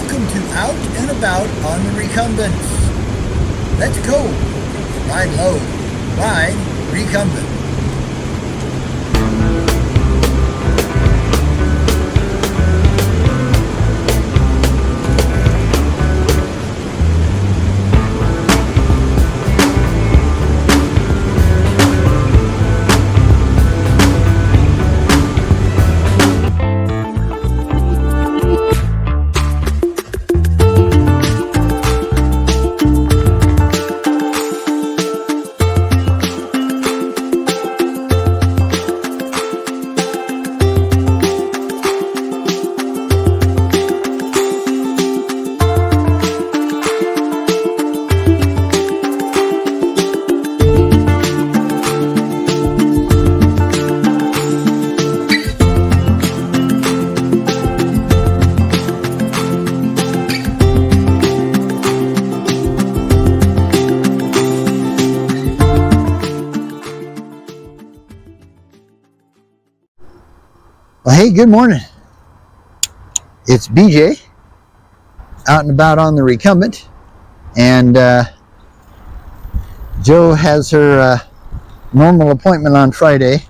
Welcome to Out and About on the Recumbents. Let's go. Ride low. Ride recumbent. Well, hey, good morning. It's BJ, out and about on the recumbent, and Joe has her normal appointment on Friday.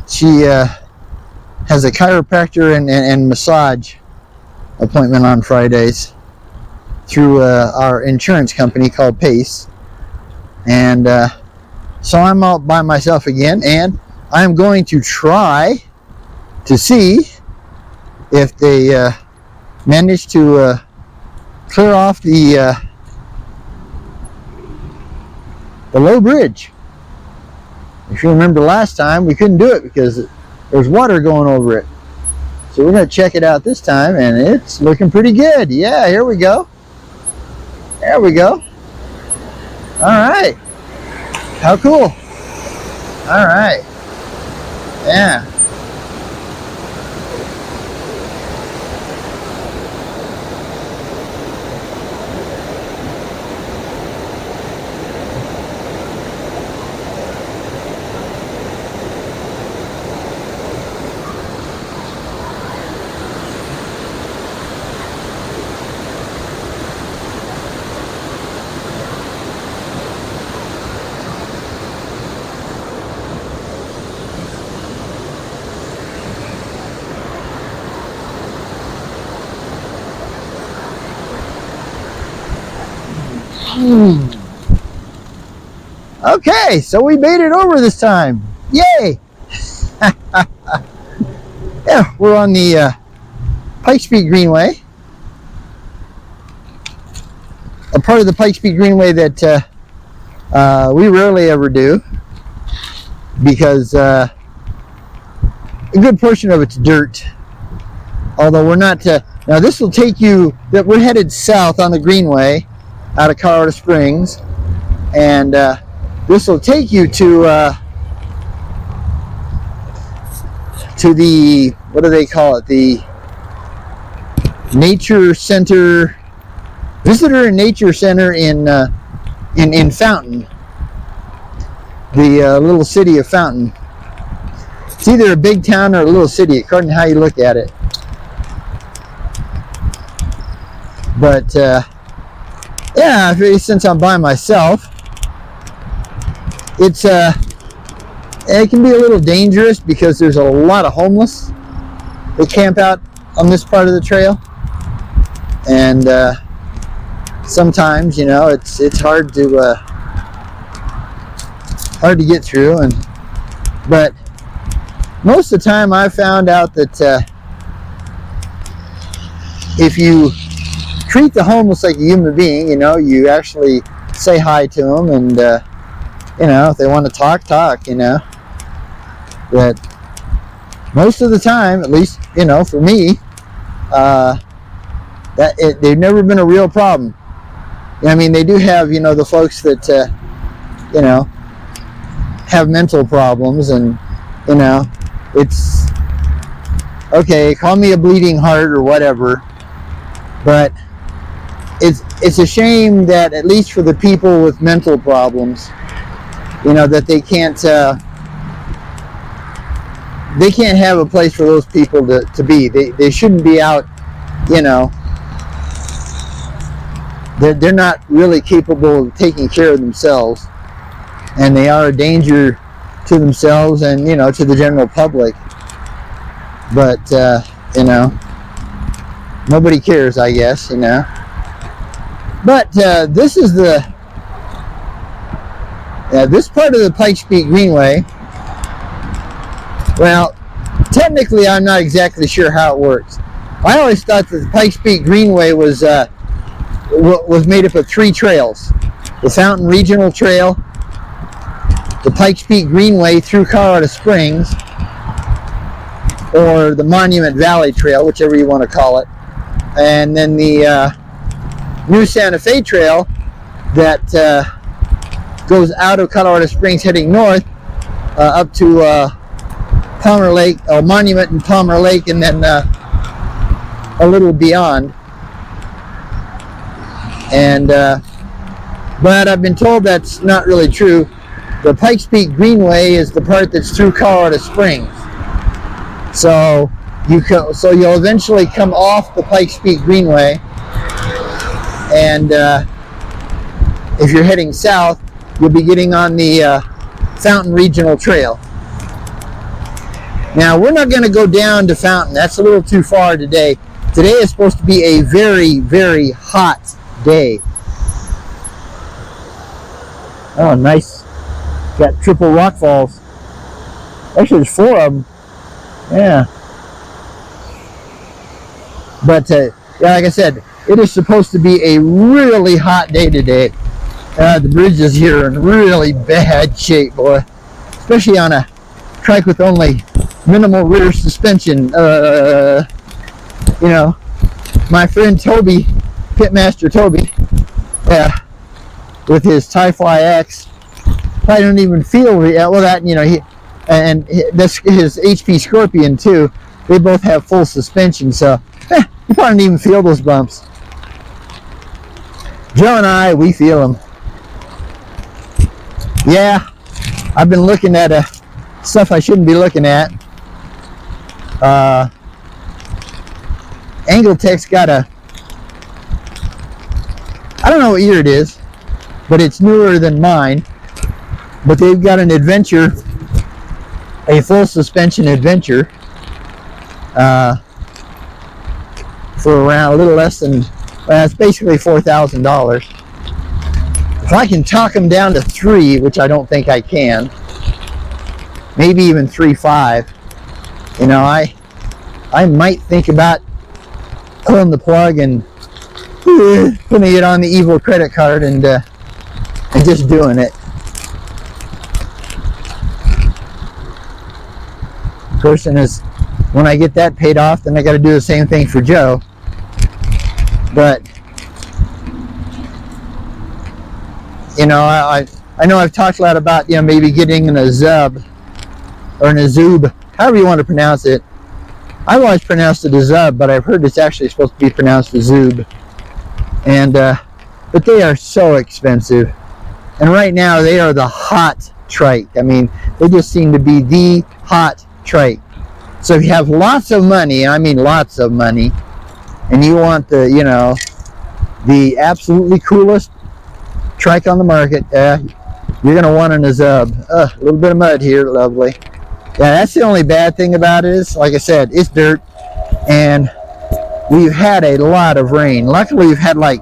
She has a chiropractor and massage appointment on Fridays through our insurance company called Pace, and so I'm out by myself again, and I'm going to try to see if they manage to clear off the low bridge. If you remember last time, we couldn't do it because there's water going over it. So we're going to check it out this time, and it's looking pretty good. Yeah, here we go. There we go. All right. How cool. All right. Yeah. Okay, so we made it over this time. Yay! Yeah, we're on the Pikes Peak Greenway. A part of the Pikes Peak Greenway that we rarely ever do because a good portion of it's dirt. Although we're not, now this will take you, we're headed south on the Greenway out of Colorado Springs, and this will take you to the, what do they call it, the Nature Center, Visitor and Nature Center in Fountain, the little city of Fountain. It's either a big town or a little city, according to how you look at it. But yeah, since I'm by myself, it can be a little dangerous because there's a lot of homeless that camp out on this part of the trail, and sometimes, you know, it's hard to get through, but most of the time I found out that if you treat the homeless like a human being, you know, you actually say hi to them, and you know, if they want to talk, you know. But most of the time, at least, you know, for me, they've never been a real problem. I mean, they do have, you know, the folks that, you know, have mental problems, and, you know, it's, okay, call me a bleeding heart or whatever, but it's a shame that, at least for the people with mental problems, you know, that they can't have a place for those people to be. They shouldn't be out, you know, they're not really capable of taking care of themselves, and they are a danger to themselves and, you know, to the general public. But you know, nobody cares, I guess, you know. But this is this part of the Pikes Peak Greenway. Well, technically, I'm not exactly sure how it works. I always thought that the Pikes Peak Greenway was made up of 3 trails: the Fountain Regional Trail, the Pikes Peak Greenway through Colorado Springs, or the Monument Valley Trail, whichever you want to call it, and then the New Santa Fe Trail that goes out of Colorado Springs heading north up to Palmer Lake, Monument and Palmer Lake, and then a little beyond. And but I've been told that's not really true. The Pikes Peak Greenway is the part that's through Colorado Springs. So you'll eventually come off the Pikes Peak Greenway, and if you're heading south, you'll be getting on the Fountain Regional Trail. Now, we're not going to go down to Fountain. That's a little too far today. Today is supposed to be a very, very hot day. Oh, nice. Got triple rock falls. Actually, there's 4 of them. Yeah. But, yeah, like I said, it is supposed to be a really hot day today. The bridges here are in really bad shape, boy. Especially on a trike with only minimal rear suspension. You know, my friend Toby, Pitmaster Toby, with his Tyfly X, probably don't even feel well, that, you know, that's his HP Scorpion too. They both have full suspension, so you probably don't even feel those bumps. Joe and I, we feel them. Yeah, I've been looking at stuff I shouldn't be looking at. Angletech's got I don't know what year it is, but it's newer than mine. But they've got an Adventure, a full suspension Adventure, for around a little less than, it's basically $4,000. If I can talk them down to 3, which I don't think I can, maybe even 3.5, you know, I might think about pulling the plug and putting it on the Evil credit card and just doing it. Of course, when I get that paid off, then I got to do the same thing for Joe. But you know, I know I've talked a lot about, you know, maybe getting an Azub or an Azub, however you want to pronounce it. I've always pronounced it Azub, but I've heard it's actually supposed to be pronounced Azub. And but they are so expensive, and right now they are the hot trike. I mean, they just seem to be the hot trike. So if you have lots of money, I mean lots of money, and you want the, you know, the absolutely coolest trike on the market, you're gonna want an Azub. A little bit of mud here, lovely. Yeah, that's the only bad thing about it is, like I said, it's dirt, and we've had a lot of rain. Luckily, we've had like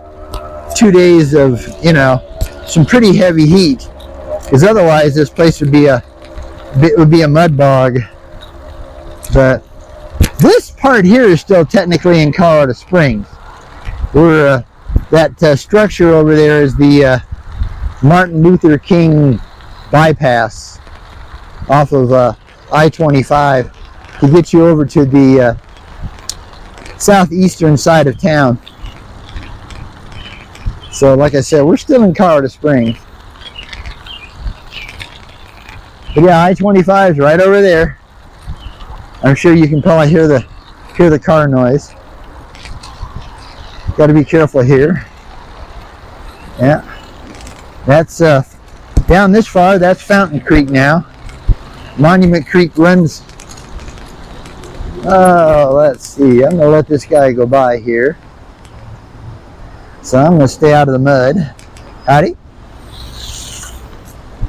2 days of, you know, some pretty heavy heat, because otherwise this place would be a mud bog. But this part here is still technically in Colorado Springs. We're that structure over there is the Martin Luther King bypass off of I-25 to get you over to the southeastern side of town. So like I said, we're still in Colorado Springs. But yeah, I-25 is right over there. I'm sure you can probably hear the car noise. Got to be careful here. Yeah, that's down this far. That's Fountain Creek now. Monument Creek runs. Oh, let's see. I'm gonna let this guy go by here. So I'm going to stay out of the mud. Howdy.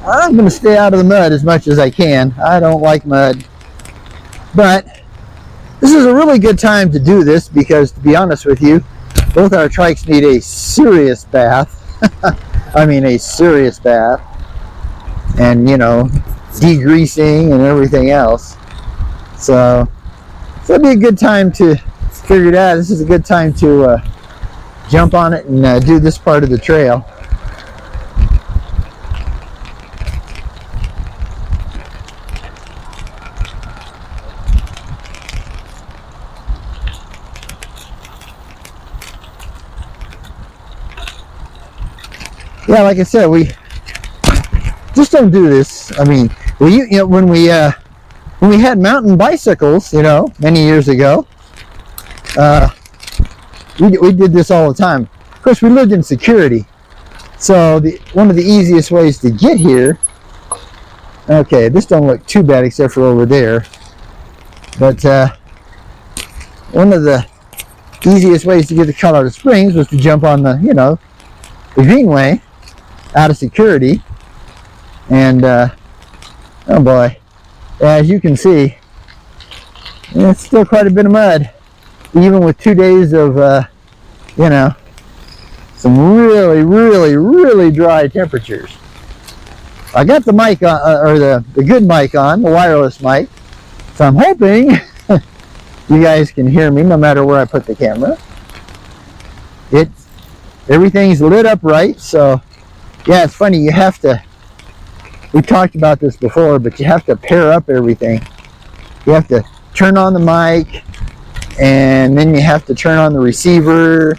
I'm going to stay out of the mud as much as I can. I don't like mud. But this is a really good time to do this because, to be honest with you, both our trikes need a serious bath. I mean, a serious bath. And, you know, degreasing and everything else. So it'll be a good time to figure it out. This is a good time to jump on it and do this part of the trail. Yeah, like I said, we just don't do this. I mean, you know, when we had mountain bicycles, you know, many years ago, we did this all the time. Of course, we lived in security, so one of the easiest ways to get here. Okay, this don't look too bad except for over there, but one of the easiest ways to get to Colorado Springs was to jump on the, you know, the Greenway out of security, and oh boy, as you can see, it's still quite a bit of mud, even with 2 days of you know, some really dry temperatures. I got the mic on, or the good mic on, the wireless mic, so I'm hoping you guys can hear me no matter where I put the camera. Everything's lit up right, so yeah, it's funny, you have to, we talked about this before, but you have to pair up everything. You have to turn on the mic, and then you have to turn on the receiver,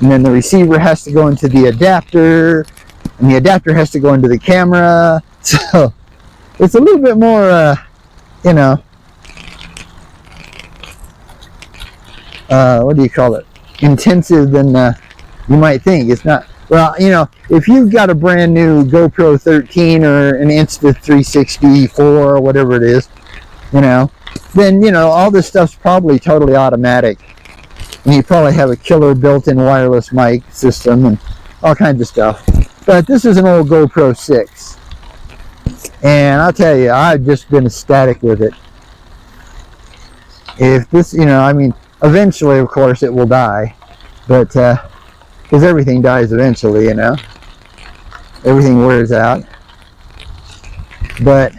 and then the receiver has to go into the adapter, and the adapter has to go into the camera. So it's a little bit more, you know, what do you call it? Intensive than you might think. It's not, well, you know, if you've got a brand new GoPro 13 or an Insta360 4 or whatever it is, you know, then, you know, all this stuff's probably totally automatic. And you probably have a killer built-in wireless mic system and all kinds of stuff. But this is an old GoPro 6. And I'll tell you, I've just been ecstatic with it. If this, you know, I mean, eventually, of course, it will die. But, because everything dies eventually, you know. Everything wears out. But,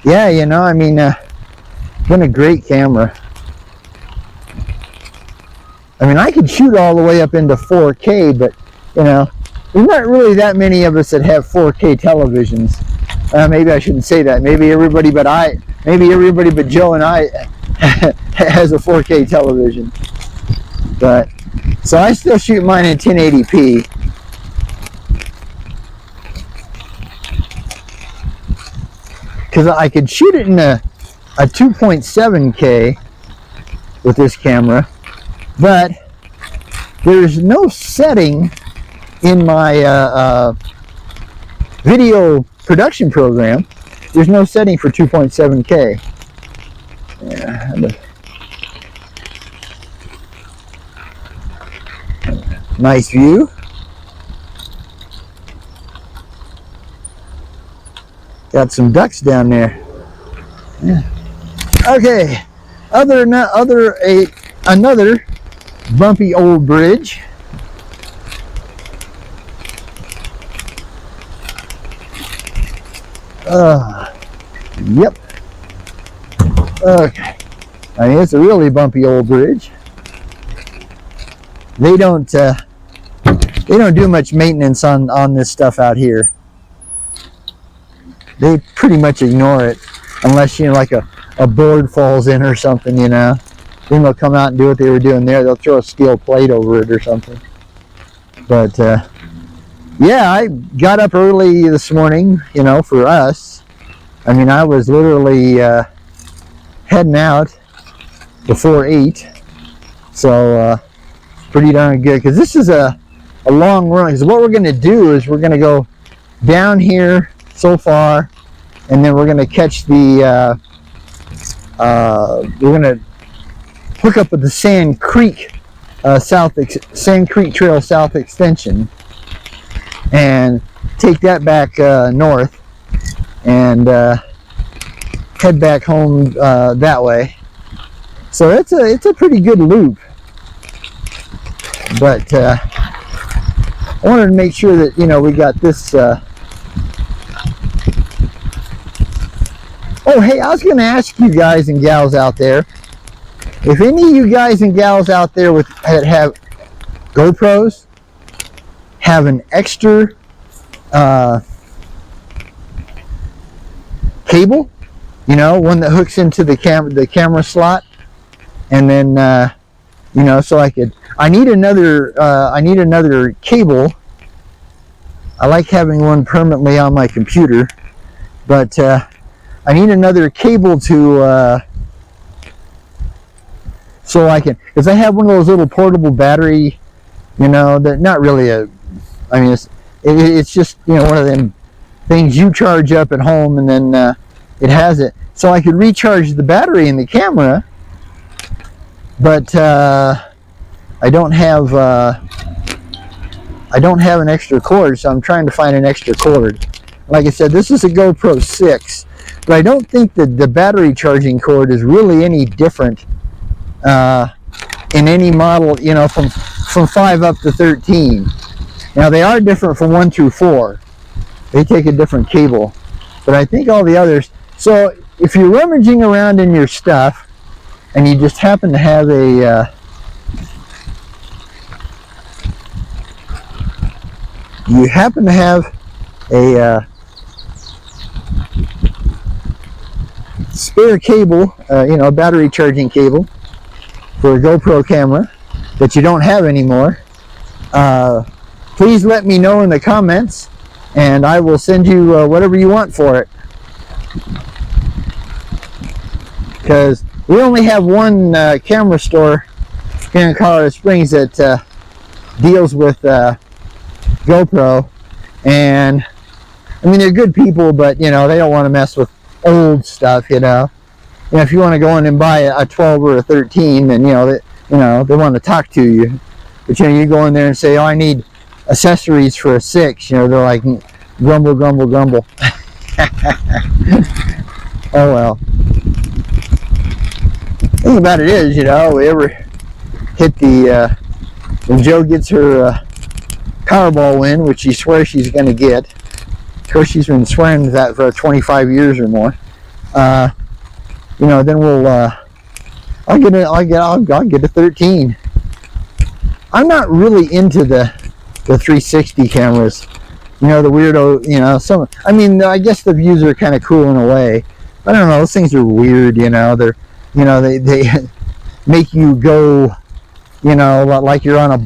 yeah, you know, I mean, been a great camera. I mean, I could shoot all the way up into 4K, but, you know, there's not really that many of us that have 4K televisions. Maybe I shouldn't say that. Maybe everybody but Joe and I has a 4K television. But, so I still shoot mine in 1080p. Because I could shoot it in a 2.7K with this camera, but there's no setting in my video production program. There's no setting for 2.7K. Yeah, nice view. Got some ducks down there. Yeah. Okay, another bumpy old bridge. Yep. Okay. I mean, it's a really bumpy old bridge. They don't do much maintenance on this stuff out here. They pretty much ignore it, unless, you know, like a board falls in or something, you know. Then they'll come out and do what they were doing there. They'll throw a steel plate over it or something. But yeah, I got up early this morning, you know, for us. I mean, I was literally heading out before 8. So pretty darn good, because this is a long run. Because what we're going to do is we're going to go down here so far, and then we're going to catch the we're going to hook up with the Sand Creek Sand Creek Trail South Extension, and take that back north and head back home that way. So it's a pretty good loop. But I wanted to make sure that, you know, we got this. Oh, hey, I was going to ask you guys and gals out there, if any of you guys and gals out there that have GoPros, have an extra cable, you know, one that hooks into the camera slot, and then you know, so I need another cable. I like having one permanently on my computer, but I need another cable to so I can, because I have one of those little portable battery, you know, that not really I mean, it's just, you know, one of them things you charge up at home, and then it has it, so I could recharge the battery in the camera, but I don't have an extra cord, so I'm trying to find an extra cord. Like I said, this is a GoPro 6, but I don't think that the battery charging cord is really any different in any model, you know, from 5 up to 13. Now they are different from 1 through 4. They take a different cable, but I think all the others. So if you're rummaging around in your stuff and you just happen to have a spare cable, you know, battery charging cable for a GoPro camera that you don't have anymore, please let me know in the comments, and I will send you whatever you want for it. Because we only have one camera store here in Colorado Springs that deals with GoPro, and I mean, they're good people, but you know, they don't want to mess with old stuff, you know. You know, if you want to go in and buy a 12 or a 13, then you know they want to talk to you. But you know, you go in there and say, "Oh, I need accessories for a 6." You know, they're like, grumble, grumble, grumble. Oh well. The thing about it is, you know, we ever hit the when Joe gets her Powerball win, which she swears she's going to get. Of course, she's been swearing to that for 25 years or more. You know, then we'll I'll get a 13. I'm not really into the 360 cameras. You know, the weirdo, you know, I mean, I guess the views are kind of cool in a way. I don't know, those things are weird, you know. They're, you know, they make you go, you know, like you're on a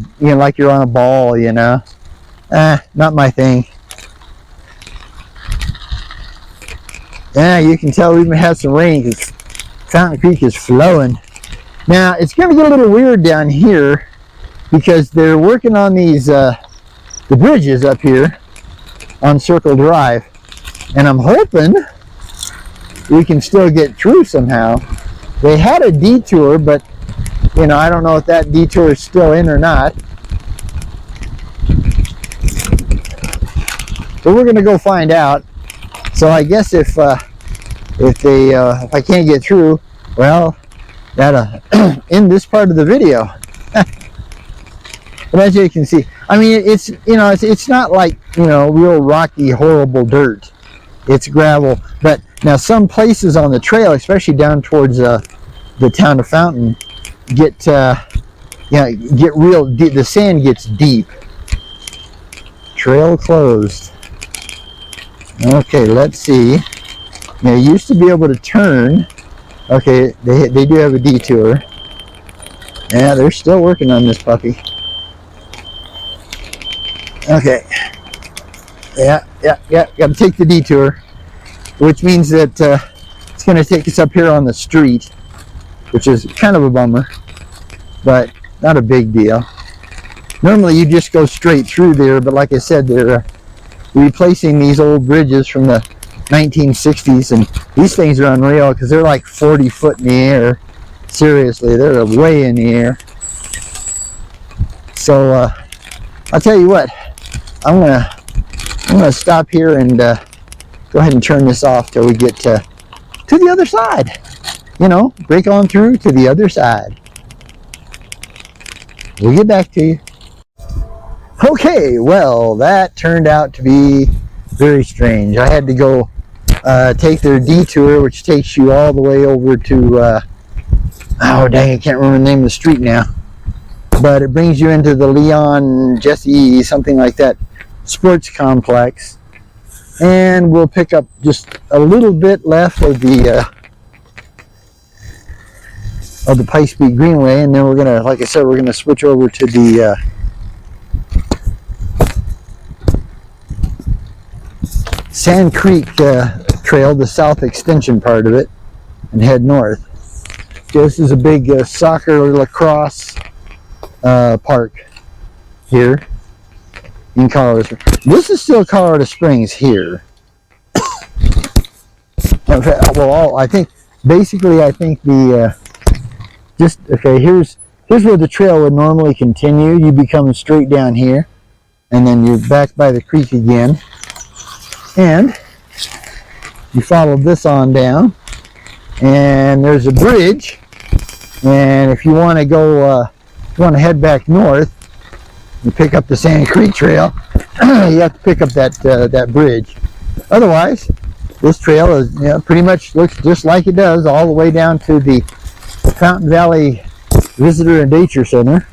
ball, you know. Not my thing. Yeah, you can tell we've had some rain because Fountain Creek is flowing. Now, it's going to get a little weird down here because they're working on these, the bridges up here on Circle Drive. And I'm hoping we can still get through somehow. They had a detour, but, you know, I don't know if that detour is still in or not. But we're going to go find out. So I guess if I can't get through, well, that'll end this part of the video. But as you can see, I mean, it's, you know, it's not like, you know, real rocky, horrible dirt. It's gravel. But now some places on the trail, especially down towards the town of Fountain, get real deep. The sand gets deep. Trail closed. Okay, let's see. Now, you used to be able to turn. Okay, they do have a detour. Yeah, they're still working on this puppy. Okay. Yeah, got to take the detour, which means that it's going to take us up here on the street, which is kind of a bummer, but not a big deal. Normally, you just go straight through there, but like I said, they're replacing these old bridges from the 1960s, and these things are unreal because they're like 40 foot in the air. Seriously, they're way in the air. So I'll tell you what, I'm gonna stop here and go ahead and turn this off till we get to the other side. You know, break on through to the other side. We'll get back to you. Okay, well, that turned out to be very strange. I had to go take their detour, which takes you all the way over to, oh dang, I can't remember the name of the street now. But it brings you into the Leon Jesse, something like that, sports complex. And we'll pick up just a little bit left of the Pikes Peak Greenway, and then we're gonna, like I said, we're gonna switch over to the Sand Creek Trail, the south extension part of it, and head north. This is a big soccer lacrosse park here in Colorado Springs. This is still Colorado Springs here. Well, I think basically, I think the okay. Here's where the trail would normally continue. You be coming straight down here, and then you're back by the creek again, and you follow this on down, and there's a bridge. And if you want to go, if you want to head back north, you pick up the Sand Creek Trail. You have to pick up that bridge. Otherwise, this trail is, you know, pretty much looks just like it does all the way down to the Fountain Valley Visitor and Nature Center.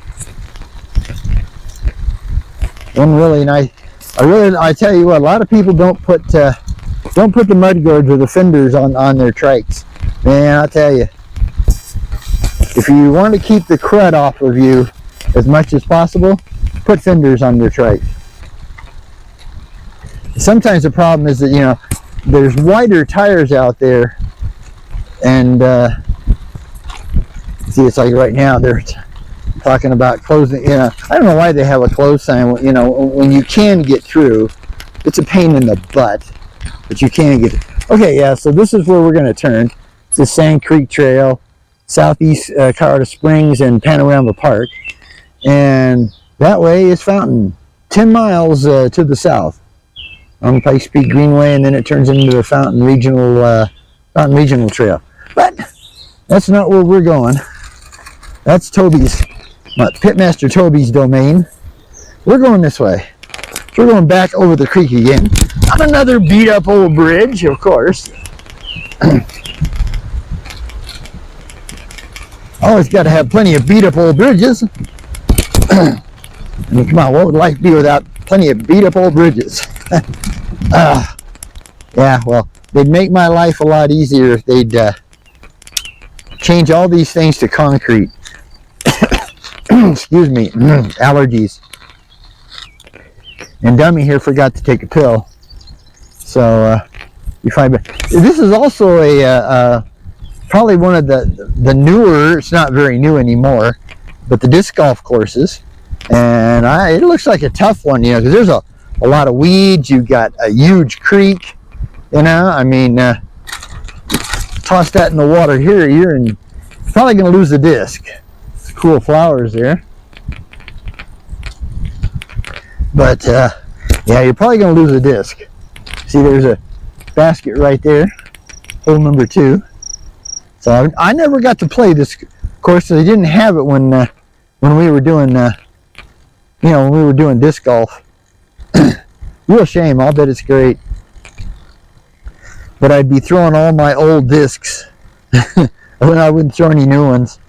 One really nice. I tell you what, a lot of people don't put the mud guards or the fenders on their trikes. Man, I'll tell you, if you want to keep the crud off of you as much as possible, put fenders on your trike. Sometimes the problem is that, you know, there's wider tires out there, and see, it's like right now they're talking about closing. You know, I don't know why they have a close sign. You know, when you can get through, it's a pain in the butt, but you can get. Okay, yeah. So this is where we're going to turn. It's the Sand Creek Trail, southeast Colorado Springs and Panorama Park, and that way is Fountain, 10 miles to the south on the Pikes Peak Greenway, and then it turns into the Fountain Regional Trail. But that's not where we're going. That's Toby's, Pitmaster Toby's domain. We're going this way. So we're going back over the creek again on another beat up old bridge, of course. Always got to have plenty of beat up old bridges. I mean, come on, what would life be without plenty of beat up old bridges? Yeah, well, they'd make my life a lot easier if they'd change all these things to concrete. Excuse me, allergies. And Dummy here forgot to take a pill. So, you find this is also a probably one of the newer, it's not very new anymore, but the disc golf courses. And it looks like a tough one, you know, because there's a lot of weeds. You've got a huge creek, you know. I mean, toss that in the water here, you're probably going to lose the disc. It's cool flowers there. But, yeah, you're probably going to lose the disc. See, there's a basket right there, hole number 2. So I never got to play this course. They didn't have it when we were doing, you know, when we were doing disc golf. Real shame. I'll bet it's great. But I'd be throwing all my old discs when I wouldn't throw any new ones.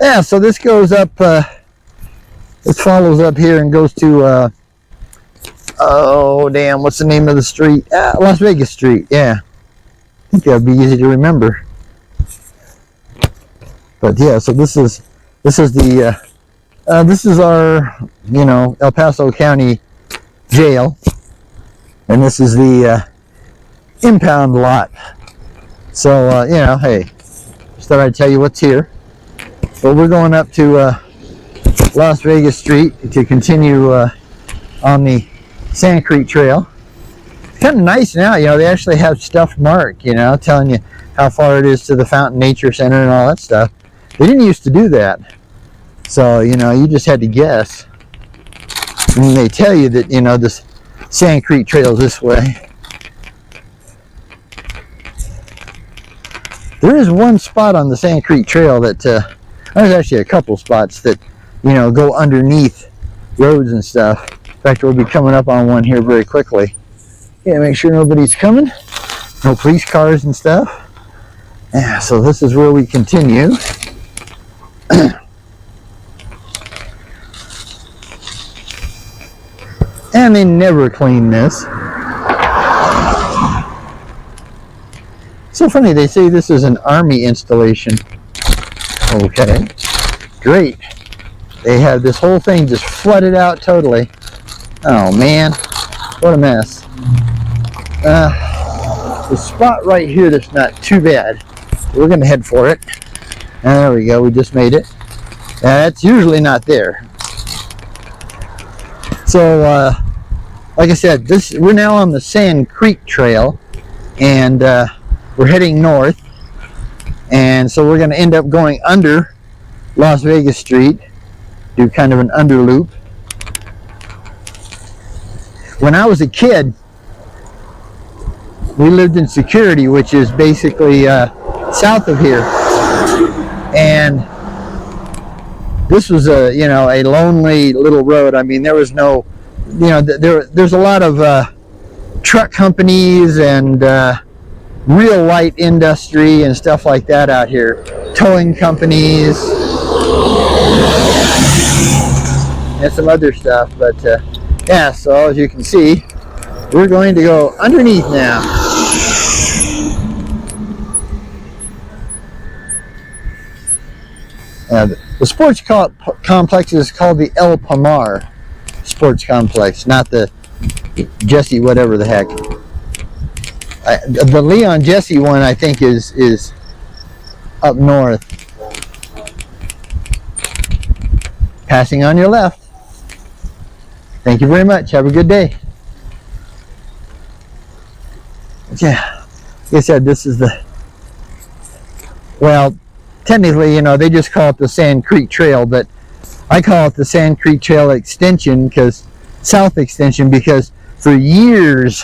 Yeah, so this goes up, this follows up here and goes to, oh damn, what's the name of the street? Las Vegas Street, yeah. I think that would be easy to remember. But yeah, so this is the, this is our, you know, El Paso County jail. And this is the impound lot. So, you know, hey, just thought I'd tell you what's here. But we're going up to Las Vegas Street to continue on the Sand Creek Trail. It's kind of nice now, you know, they actually have stuff marked, you know, telling you how far it is to the Fountain Nature Center and all that stuff. They didn't used to do that. So, you know, you just had to guess. And they tell you that, you know, this Sand Creek Trail this way. There is one spot on the Sand Creek Trail that, there's actually a couple spots that, you know, go underneath roads and stuff. In fact, we'll be coming up on one here very quickly. Yeah, make sure nobody's coming. No police cars and stuff. Yeah, so this is where we continue. And they never clean this. So funny, they say this is an army installation. Okay, great. They have this whole thing just flooded out totally. Oh man, what a mess. The spot right here that's not too bad. We're gonna head for it. And there we go, we just made it. That's usually not there. So, like I said, we're now on the Sand Creek Trail, and we're heading north. And so we're gonna end up going under Las Vegas Street, do kind of an under loop. When I was a kid, we lived in Security, which is basically south of here, and this was a lonely little road. I mean, there was no, there's a lot of truck companies and real light industry and stuff like that out here, towing companies and some other stuff. But yeah, so as you can see, we're going to go underneath now. The sports complex is called the El Palmar Sports Complex, not the Jesse whatever the heck. The Leon Jesse one, I think, is up north. Passing on your left. Thank you very much. Have a good day. Yeah, like I said, this is the, well, technically, they just call it the Sand Creek Trail, but I call it the Sand Creek Trail Extension, South Extension, because for years,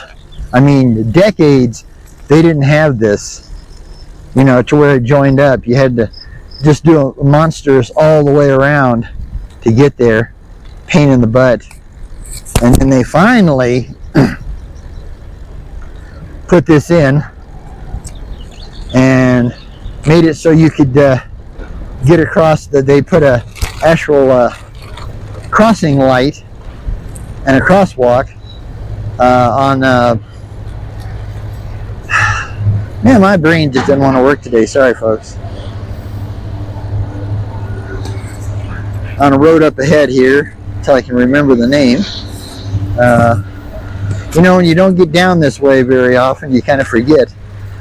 I mean decades, they didn't have this, to where it joined up. You had to just do monsters all the way around to get there, pain in the butt. And then they finally put this in and made it so you could get across. That they put a actual crossing light and a crosswalk on. Man, my brain just didn't want to work today. Sorry, folks. On a road up ahead here, until I can remember the name. When you don't get down this way very often, you kind of forget.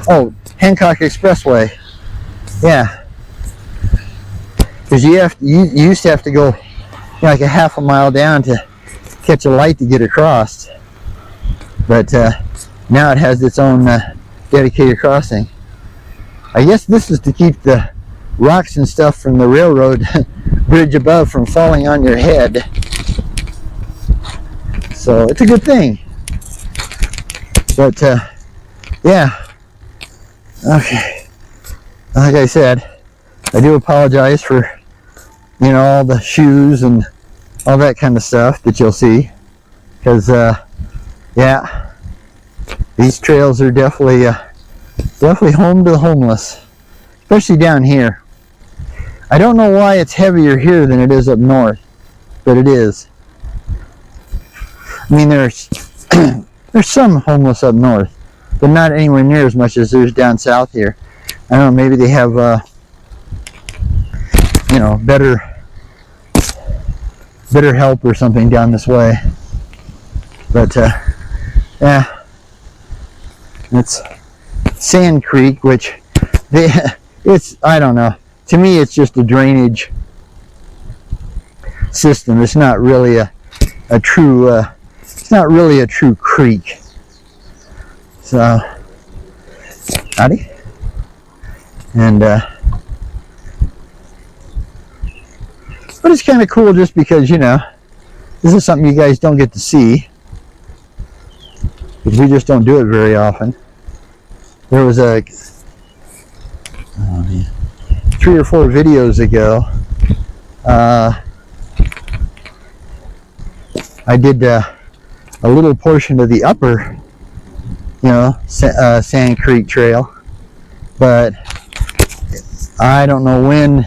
Oh, Hancock Expressway. Yeah, because you used to have to go like a half a mile down to catch a light to get across, but now it has its own dedicated crossing. I guess this is to keep the rocks and stuff from the railroad bridge above from falling on your head, so it's a good thing. But yeah, okay. Like I said, I do apologize for, all the shoes and all that kind of stuff that you'll see. Because, yeah, these trails are definitely home to the homeless. Especially down here. I don't know why it's heavier here than it is up north. But it is. I mean, there's some homeless up north. But not anywhere near as much as there's down south here. I don't know, maybe they have, better help or something down this way. But, yeah, it's Sand Creek, which I don't know. To me, it's just a drainage system. It's not really a true, it's not really a true creek. So, howdy. And But it's kind of cool just because, you know, this is something you guys don't get to see. Because we just don't do it very often. There was a 3 or 4 videos ago, I did a little portion of the upper, you know, Sand Creek Trail, but I don't know when.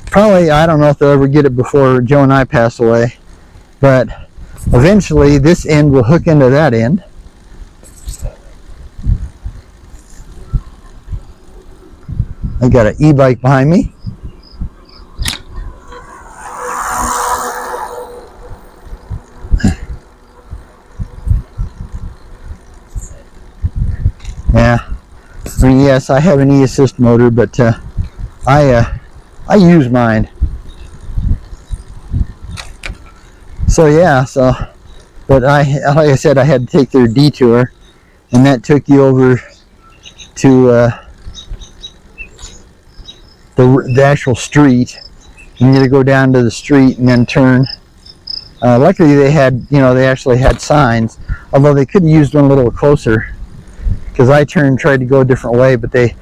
Probably, I don't know if they'll ever get it before Joe and I pass away, but eventually this end will hook into that end. I got an e-bike behind me. Yeah, I mean, yes, I have an e-assist motor, but I use mine. So yeah, but like I said, I had to take their detour, and that took you over to the actual street. You need to go down to the street and then turn. Luckily, they had, you know, they actually had signs, although they could have used one a little closer, because I tried to go a different way, but they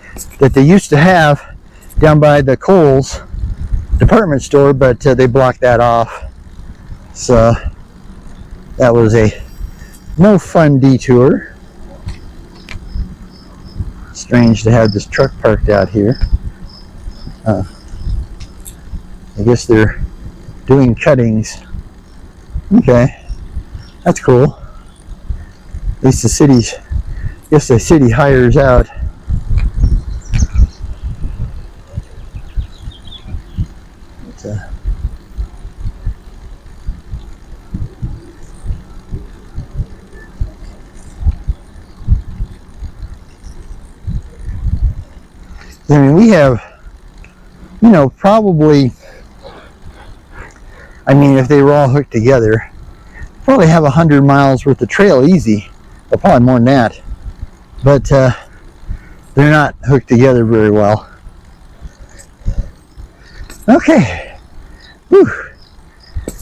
used to have down by the Kohl's department store, but they blocked that off. So that was a no fun detour. Strange to have this truck parked out here. I guess they're doing cuttings. Okay, that's cool. At least the city hires out. I mean, we have, you know, probably, I mean, if they were all hooked together, probably have 100 miles worth of trail easy, or probably more than that. But they're not hooked together very well. Okay. Whew.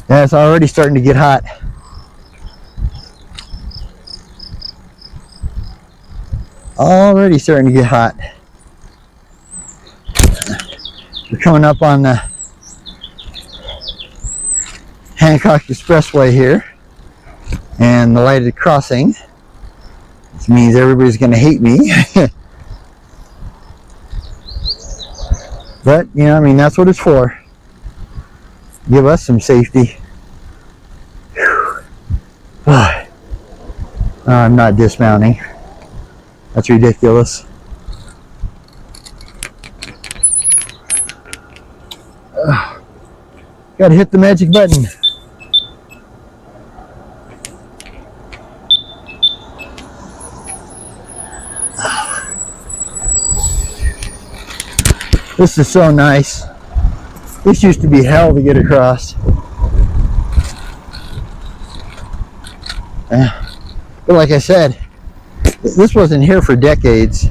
Yeah, it's already starting to get hot. Already starting to get hot. We're coming up on the Hancock Expressway here, and the lighted crossing. This means everybody's going to hate me. But, you know, I mean, that's what it's for. Give us some safety. I'm not dismounting. That's ridiculous. Gotta hit the magic button. This is so nice. This used to be hell to get across. But like I said, this wasn't here for decades.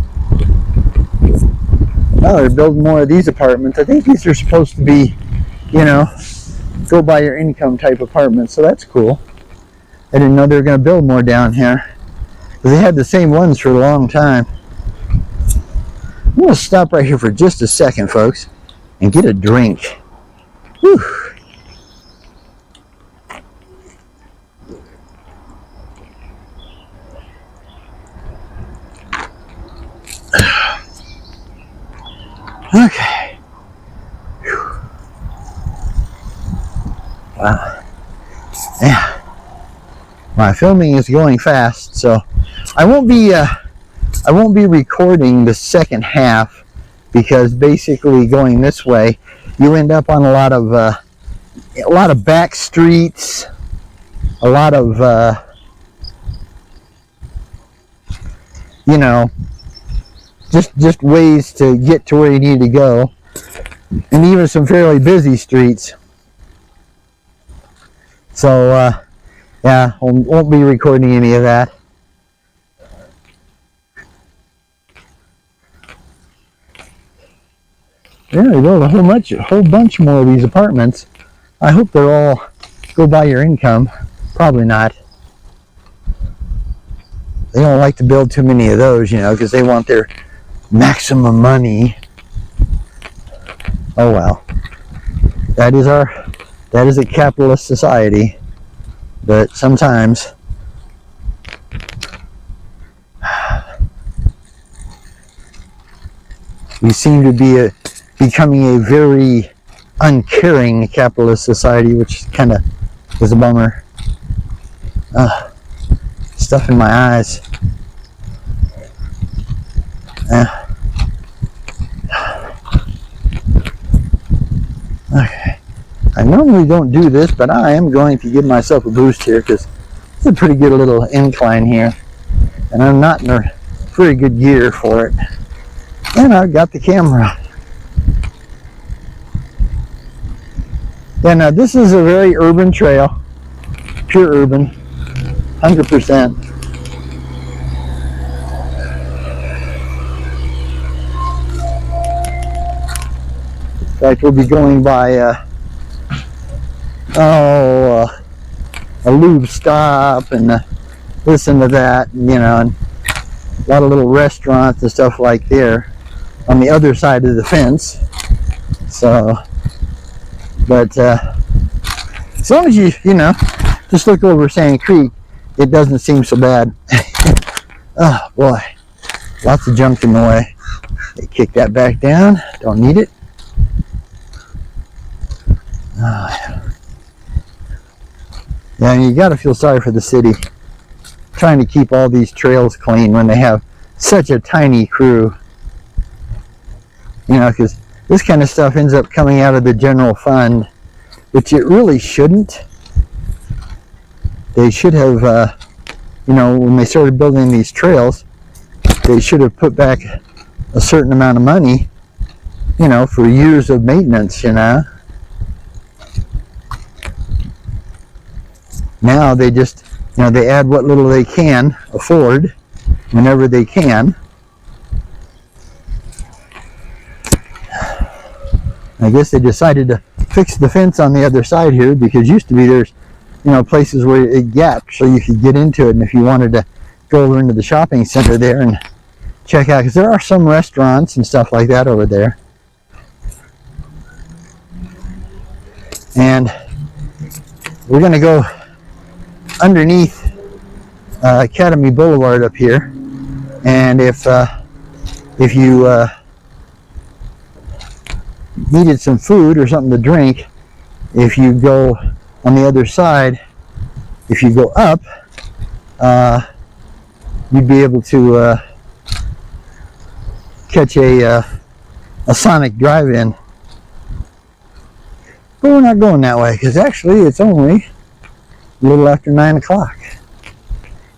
Now they're building more of these apartments. I think these are supposed to be, you know, go by your income type apartments, so that's cool. I didn't know they were going to build more down here. They had the same ones for a long time. I'm going to stop right here for just a second, folks, and get a drink. Whew. Okay. Whew. Wow. Yeah. My filming is going fast, so I won't be recording the second half, because basically going this way, you end up on a lot of back streets, a lot of you know, just ways to get to where you need to go, and even some fairly busy streets. So yeah, won't be recording any of that. Yeah, they built a whole bunch more of these apartments. I hope they're all go by your income. Probably not. They don't like to build too many of those, you know, because they want their maximum money. Oh well. That is a capitalist society. But sometimes we seem to be becoming a very uncaring capitalist society, which kind of is a bummer. Stuff in my eyes. Okay. I normally don't do this, but I am going to give myself a boost here because it's a pretty good little incline here. And I'm not in a very good gear for it. And I've got the camera. Yeah, now this is a very urban trail. Pure urban. 100%. In fact, we'll be going by a lube stop and this and that, you know, and a lot of little restaurants and stuff like there on the other side of the fence. So, but as long as you know, just look over Sand Creek, it doesn't seem so bad. Oh boy, lots of junk in the way. They kick that back down. Don't need it. Yeah, and you got to feel sorry for the city trying to keep all these trails clean when they have such a tiny crew. You know, because this kind of stuff ends up coming out of the general fund, which it really shouldn't. They should have, you know, when they started building these trails, they should have put back a certain amount of money, you know, for years of maintenance, you know. Now they just, you know, they add what little they can afford whenever they can. I guess they decided to fix the fence on the other side here because used to be there's, you know, places where it gapped so you could get into it, and if you wanted to go over into the shopping center there and check out, because there are some restaurants and stuff like that over there. And we're going to go underneath Academy Boulevard up here, and if you needed some food or something to drink, if you go on the other side, if you go up, you'd be able to catch a Sonic drive-in. But we're not going that way because actually it's only a little after 9 o'clock.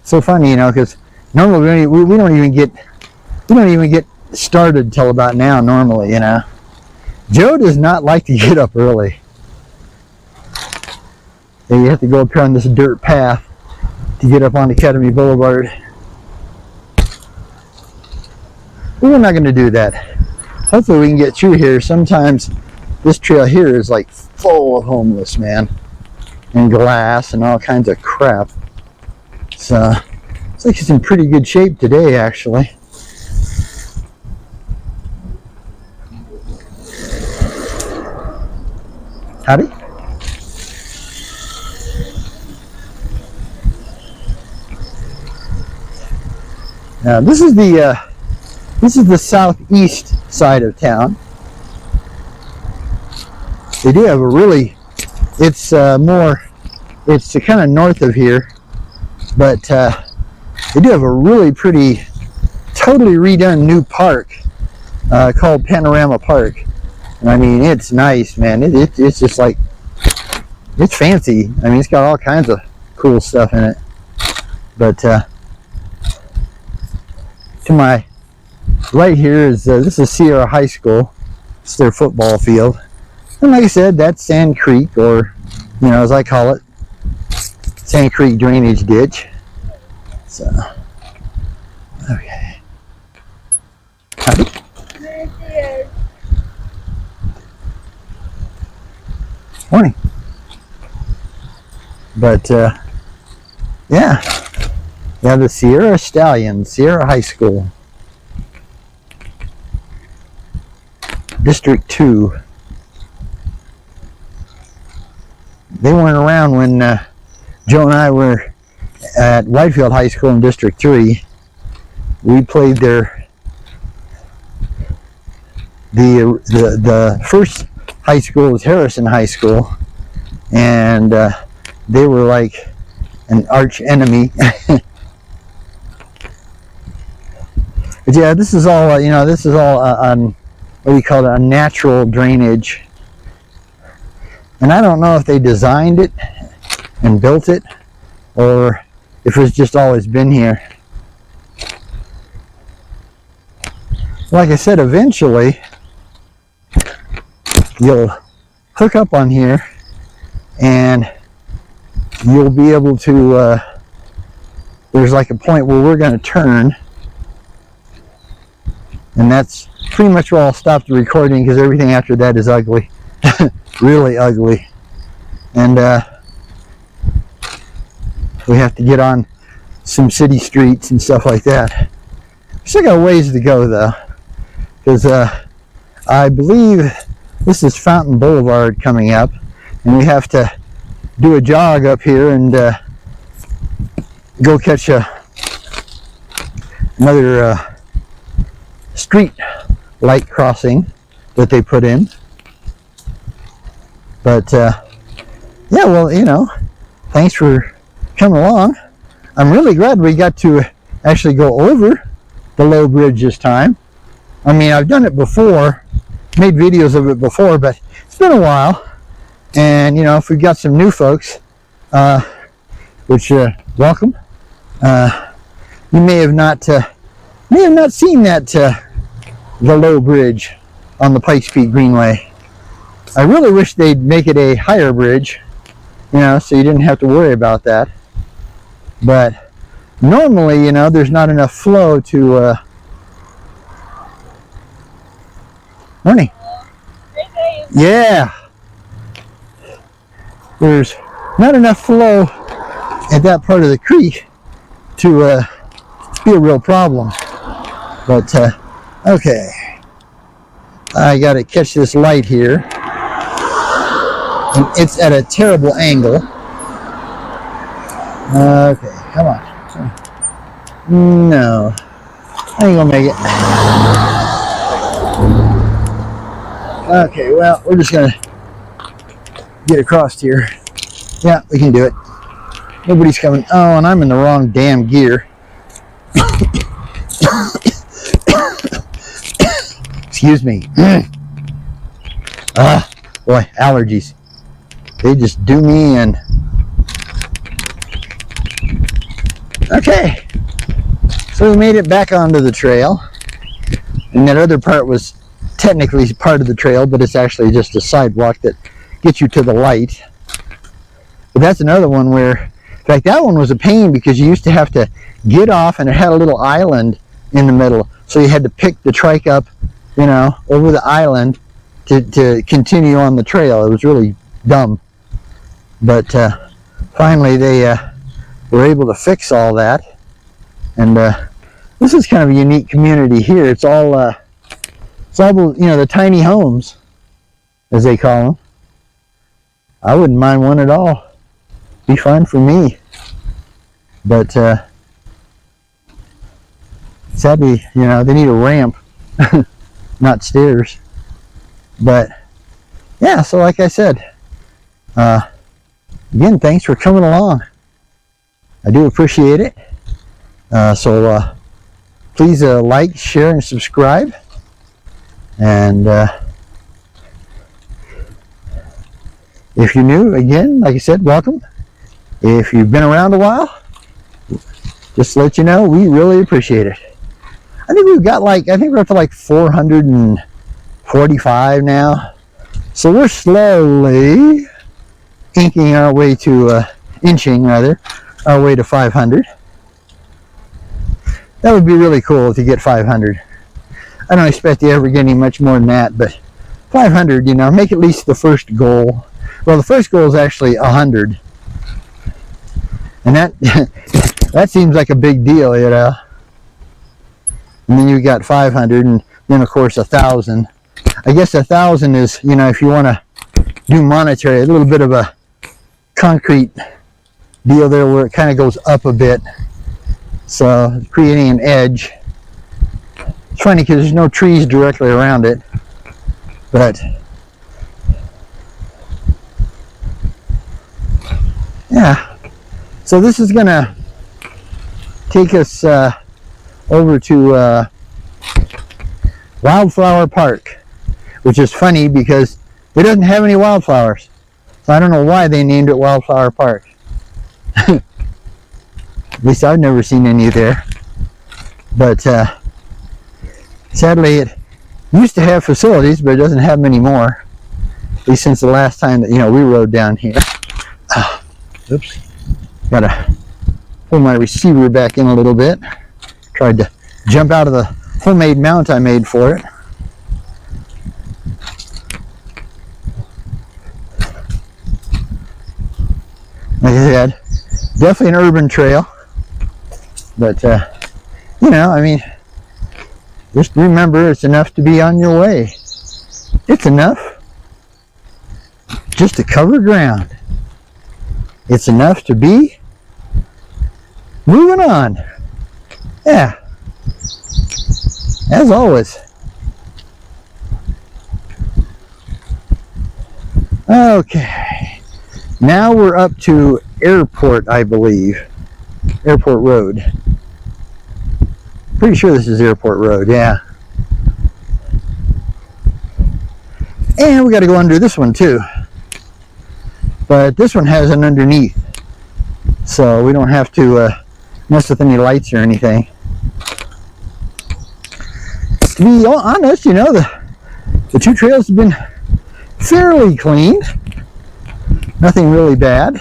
So funny, you know, because normally we don't even get started till about now normally, you know. Joe does not like to get up early. And you have to go up here on this dirt path to get up on Academy Boulevard. But we're not going to do that. Hopefully we can get through here. Sometimes this trail here is like full of homeless, man. And glass and all kinds of crap. So it's like it's in pretty good shape today, actually. Howdy. Now this is the southeast side of town. They do have a really, it's kind of north of here, but they do have a really pretty, totally redone new park called Panorama Park. And I mean, it's nice, man. It's just like, it's fancy. I mean, it's got all kinds of cool stuff in it. But to my right here is, this is Sierra High School. It's their football field. And like I said, that's Sand Creek, or, you know, as I call it, Sand Creek Drainage Ditch. So, okay. Howdy. Morning. But yeah, the Sierra Stallions, Sierra High School, District 2. They weren't around when Joe and I were at Whitefield High School in District 3. We played there. The first high school was Harrison High School, and they were like an arch enemy. But yeah, this is all this is all on what we call a natural drainage, and I don't know if they designed it and built it or if it's just always been here. Like I said, eventually you'll hook up on here and you'll be able to there's like a point where we're going to turn, and that's pretty much where I'll stop the recording, because everything after that is ugly. Really ugly. And we have to get on some city streets and stuff like that. Still got a ways to go though, because I believe this is Fountain Boulevard coming up, and we have to do a jog up here and go catch another street light crossing that they put in. But yeah, well, thanks for coming along. I'm really glad we got to actually go over the low bridge this time. I mean, I've done it before, made videos of it before, but it's been a while. And if we've got some new folks, which welcome, you may have not seen that the low bridge on the Pikes Peak Greenway. I really wish they'd make it a higher bridge, so you didn't have to worry about that. But normally, there's not enough flow to morning. Yeah. There's not enough flow at that part of the creek to be a real problem. But okay, I got to catch this light here, and it's at a terrible angle. Okay, come on. No, I ain't gonna make it. Okay, well, we're just gonna get across here. Yeah, we can do it. Nobody's coming. Oh, and I'm in the wrong damn gear. Excuse me. Boy, allergies. They just do me in. Okay. So we made it back onto the trail. And that other part was technically part of the trail, but it's actually just a sidewalk that gets you to the light. But that's another one where, in fact, that one was a pain because you used to have to get off, and it had a little island in the middle. So you had to pick the trike up, over the island to continue on the trail. It was really dumb. But finally they were able to fix all that. And this is kind of a unique community here. It's all the tiny homes, as they call them. I wouldn't mind one at all. Be fine for me. But sadly, they need a ramp, not stairs. But yeah, so like I said, again, thanks for coming along. I do appreciate it. So please like, share, and subscribe. And if you're new, again, like I said, welcome. If you've been around a while, just to let you know, we really appreciate it. I think we've got we're up to like 445 now. So we're slowly inching our way to 500. That would be really cool if you get 500. I don't expect you ever getting much more than that, but 500, make at least the first goal. Well, the first goal is actually 100. And that that seems like a big deal, you know. And then you got 500, and then of course 1,000. I guess 1,000 is, you know, if you want to do monetary, a little bit of a concrete deal there where it kind of goes up a bit, so creating an edge. It's funny because there's no trees directly around it, but yeah. So this is gonna take us over to Wildflower Park, which is funny because it doesn't have any wildflowers. So I don't know why they named it Wildflower Park. At least I've never seen any there. But sadly, it used to have facilities, but it doesn't have many more. At least since the last time that, you know, we rode down here. Oops. Gotta pull my receiver back in a little bit. Tried to jump out of the homemade mount I made for it. Like I said, definitely an urban trail, but you know, I mean, just remember it's enough to be on your way. It's enough just to cover ground. It's enough to be moving on. Yeah, as always. Okay. Now we're up to Airport, I believe. Airport Road. Pretty sure this is Airport Road, yeah. And we got to go under this one too. But this one has an underneath, so we don't have to mess with any lights or anything. To be honest, you know, the two trails have been fairly clean. Nothing really bad.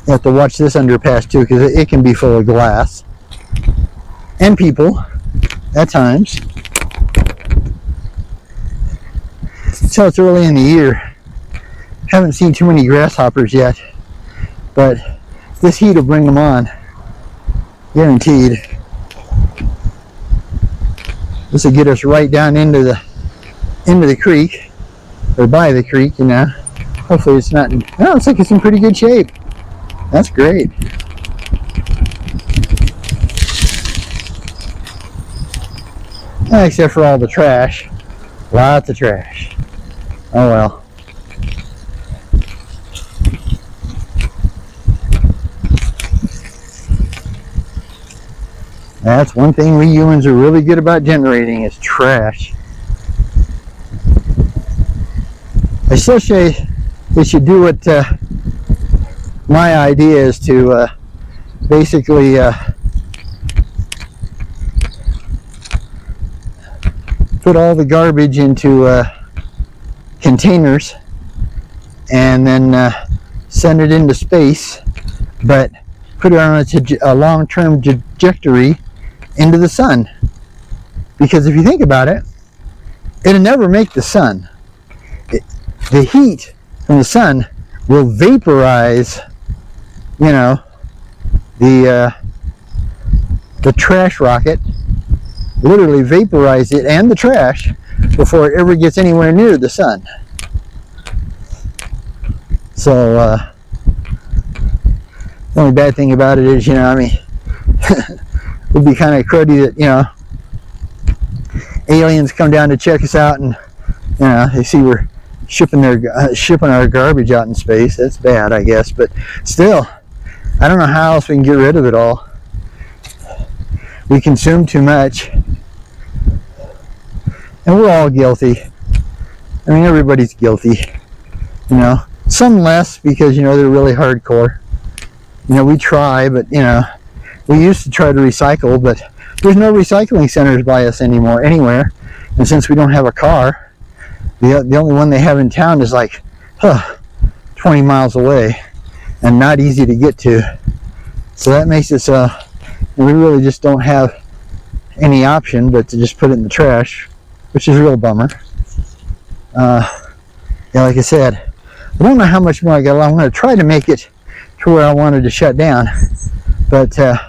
You have to watch this underpass too, because it can be full of glass and people at times. So it's early in the year. Haven't seen too many grasshoppers yet, but this heat will bring them on, guaranteed. This will get us right down into the creek, or by the creek, you know. Hopefully it's not, it looks like it's in pretty good shape. That's great. Except for all the trash. Lots of trash. Oh well. That's one thing we humans are really good about generating, is trash. I still say we should do what my idea is to basically put all the garbage into containers and then send it into space, but put it on a long-term trajectory into the sun. Because if you think about it, it'll never make the sun. The heat from the sun will vaporize, you know, the trash rocket, literally vaporize it and the trash before it ever gets anywhere near the sun. So the only bad thing about it is, you know, I mean, it would be kind of cruddy that, you know, aliens come down to check us out and, you know, they see we're shipping our garbage out in space. That's bad, I guess, but still, I don't know how else we can get rid of it all. We consume too much, and we're all guilty. I mean, everybody's guilty, you know. Some less because, you know, they're really hardcore. You know, we try, but, you know, we used to try to recycle, but there's no recycling centers by us anymore, anywhere. And since we don't have a car, the only one they have in town is like 20 miles away and not easy to get to. So that makes it so we really just don't have any option but to just put it in the trash, which is a real bummer. Yeah, like I said, I don't know how much more I got. I'm going to try to make it to where I wanted to shut down, but I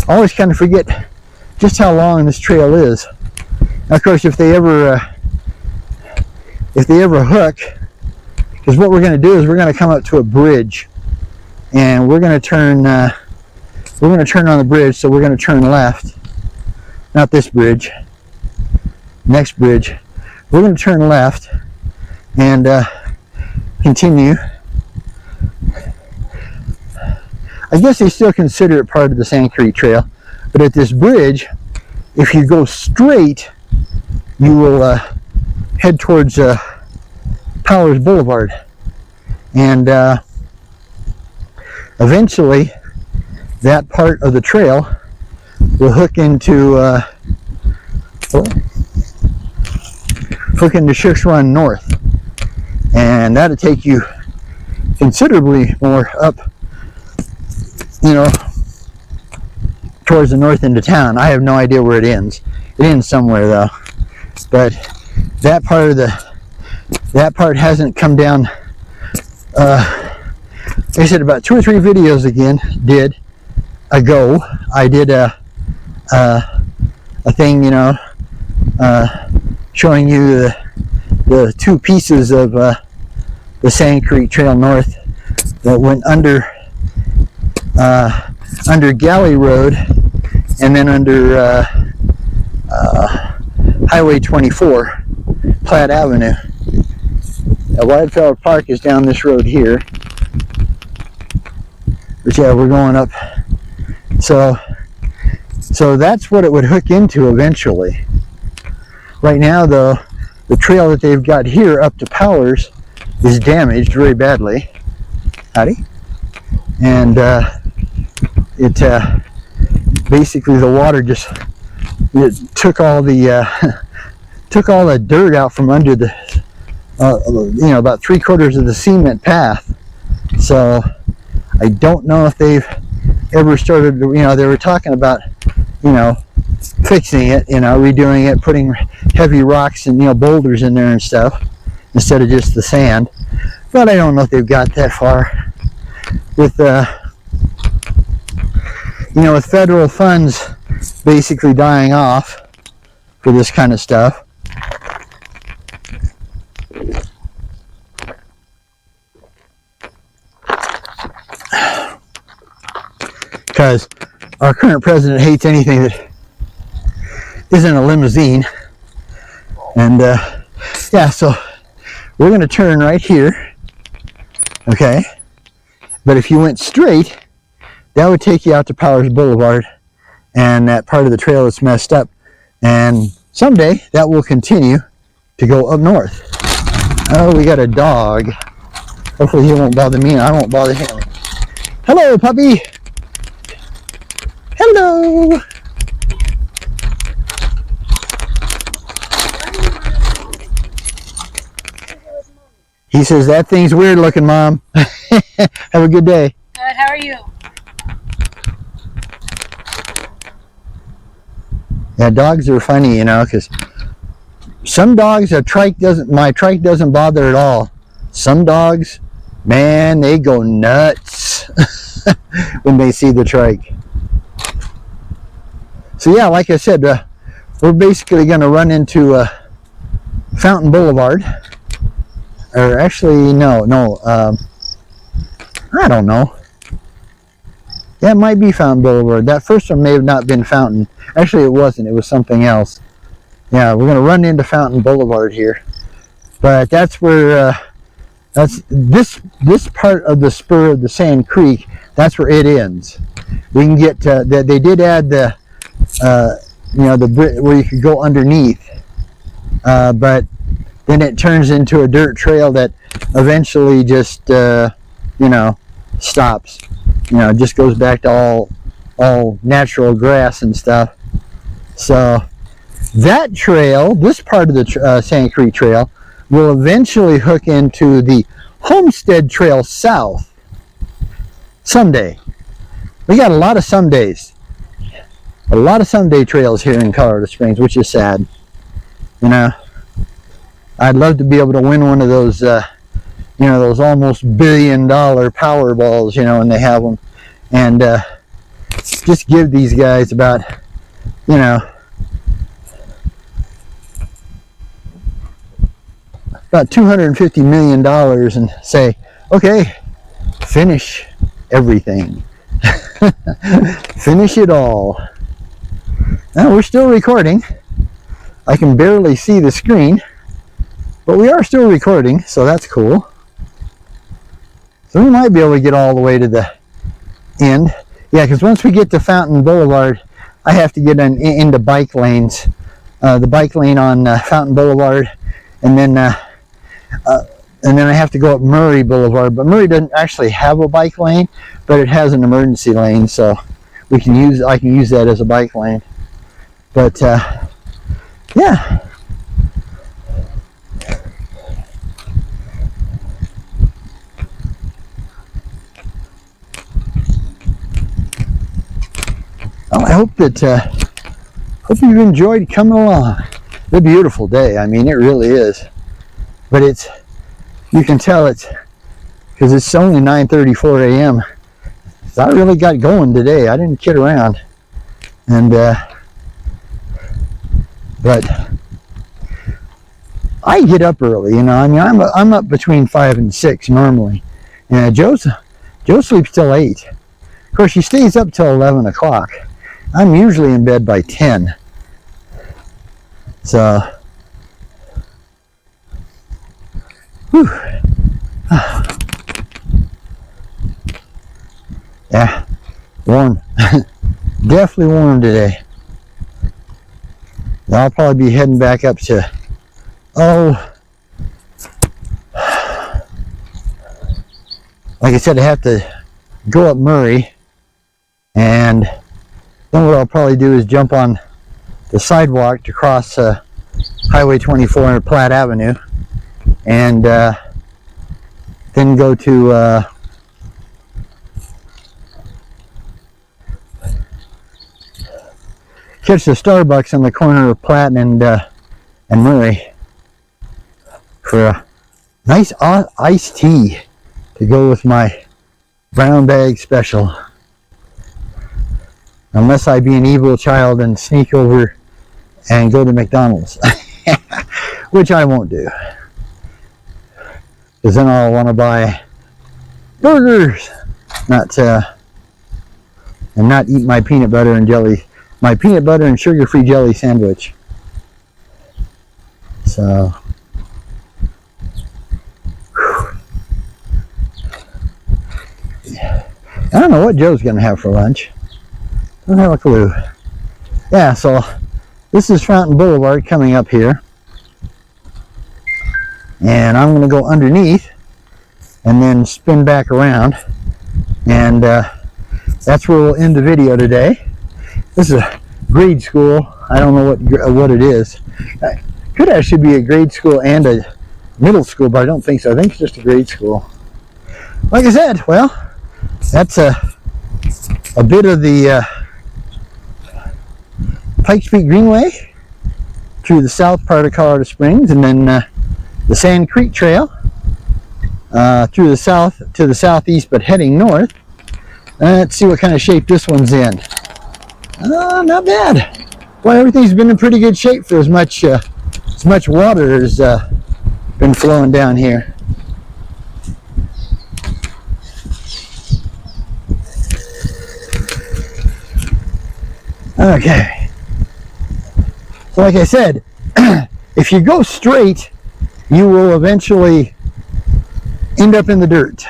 always kind of forget just how long this trail is. Of course, if they ever hook, because what we're going to do is we're going to come up to a bridge, and we're going to turn on the bridge. So we're going to turn left, not this bridge, next bridge. We're going to turn left and continue. I guess they still consider it part of the Sand Creek Trail, but at this bridge, if you go straight, you will head towards Powers Boulevard, and eventually that part of the trail will hook into Shook's Run North, and that'll take you considerably more up, you know, towards the north end of town. I have no idea where it ends. It ends somewhere though, but that part hasn't come down. I said about 2 or 3 videos ago. I did a thing, you know, showing you the 2 pieces of the Sand Creek Trail North that went under Galley Road and then under Highway 24, Platte Avenue. Wildflower Park is down this road here, but yeah, we're going up. So that's what it would hook into eventually. Right now, though, the trail that they've got here up to Powers is damaged very badly. Howdy. And basically the water just took all the dirt out from under the you know, about 3/4 of the cement path. So I don't know if they've ever started, you know, they were talking about, you know, fixing it, you know, redoing it, putting heavy rocks and, you know, boulders in there and stuff instead of just the sand. But I don't know if they've got that far with you know, with federal funds basically dying off for this kind of stuff. Because our current president hates anything that isn't a limousine. And yeah, so we're going to turn right here, okay? But if you went straight, that would take you out to Powers Boulevard and that part of the trail that's messed up. And someday that will continue to go up north. Oh, we got a dog. Hopefully he won't bother me and I won't bother him. Hello, puppy. Hello. He says, that thing's weird looking, Mom. Have a good day. Good, how are you? Yeah, dogs are funny, you know, because some dogs, my trike doesn't bother at all. Some dogs, man, they go nuts when they see the trike. So yeah, like I said, we're basically going to run into Fountain Boulevard. Or actually, no, I don't know. Yeah, it might be Fountain Boulevard. That first one may have not been Fountain. Actually, it wasn't. It was something else. Yeah, we're going to run into Fountain Boulevard here. But that's where, that's this part of the spur of the Sand Creek, that's where it ends. We can get, they did add the, you know, the where you could go underneath. But then it turns into a dirt trail that eventually just, you know, stops. You know, it just goes back to all natural grass and stuff. So that trail, this part of the Sand Creek Trail, will eventually hook into the Homestead Trail South someday. We got a lot of somedays. A lot of someday trails here in Colorado Springs, which is sad. You know, I'd love to be able to win one of those you know, those almost $1 billion Powerballs, you know, and they have them. And just give these guys about, you know, about $250 million and say, okay, finish everything. Finish it all. Now, we're still recording. I can barely see the screen, but we are still recording, so that's cool. So we might be able to get all the way to the end. Yeah, because once we get to Fountain Boulevard, I have to get into bike lanes. The bike lane on Fountain Boulevard, and then I have to go up Murray Boulevard. But Murray doesn't actually have a bike lane, but it has an emergency lane, so I can use that as a bike lane. But yeah. Well, I hope you've enjoyed coming along. It's a beautiful day. I mean, it really is. But you can tell it's because it's only 9:34 a.m. So I really got going today. I didn't kid around. And but I get up early, you know. I mean, I'm up between 5 and 6 normally. And Joe sleeps till 8. Of course, she stays up till 11 o'clock. I'm usually in bed by 10. So, whew. Yeah, warm. Definitely warm today. I'll probably be heading back up to, like I said, I have to go up Murray, and then what I'll probably do is jump on the sidewalk to cross Highway 24 and Platte Avenue, and then go to catch the Starbucks on the corner of Platte and Murray for a nice iced tea to go with my brown bag special. Unless I be an evil child and sneak over and go to McDonald's, which I won't do, because then I'll want to buy burgers, and not eat my peanut butter and sugar-free jelly sandwich. So, I don't know what Joe's gonna have for lunch. Don't have a clue. Yeah, so this is Fountain Boulevard coming up here, and I'm gonna go underneath and then spin back around, and that's where we'll end the video today. This is a grade school. I don't know what it is. It could actually be a grade school and a middle school, but I don't think so. I think it's just a grade school. Like I said, well, that's a bit of the Pikes Peak Greenway through the south part of Colorado Springs, and then the Sand Creek Trail through the south to the southeast, but heading north. Let's see what kind of shape this one's in. Not bad. Well, everything's been in pretty good shape for as much water has been flowing down here. Okay. So like I said, if you go straight, you will eventually end up in the dirt.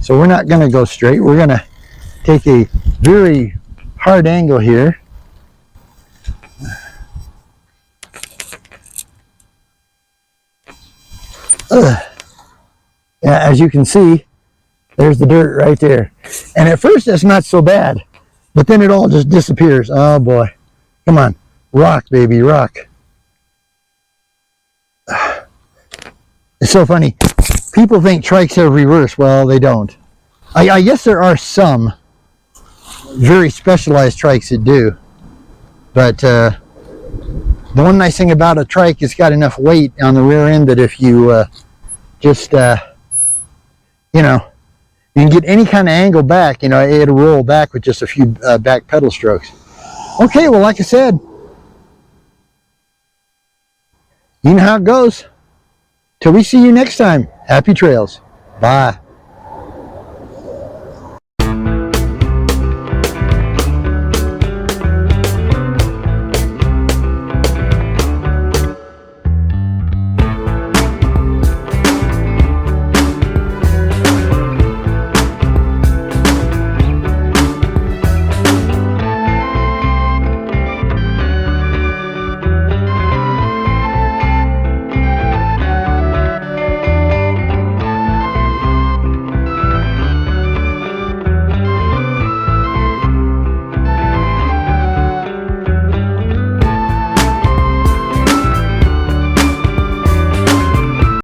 So we're not going to go straight. We're going to take a very hard angle here. Yeah, as you can see, there's the dirt right there. And at first it's not so bad, but then it all just disappears. Oh boy. Come on. Rock, baby, rock. It's so funny. People think trikes have reverse. Well, they don't. I guess there are some very specialized trikes that do. But the one nice thing about a trike, it's got enough weight on the rear end that if you just you know, you can get any kind of angle back. You know, it'll roll back with just a few back pedal strokes. Okay, well, like I said, you know how it goes. Till we see you next time, happy trails. Bye.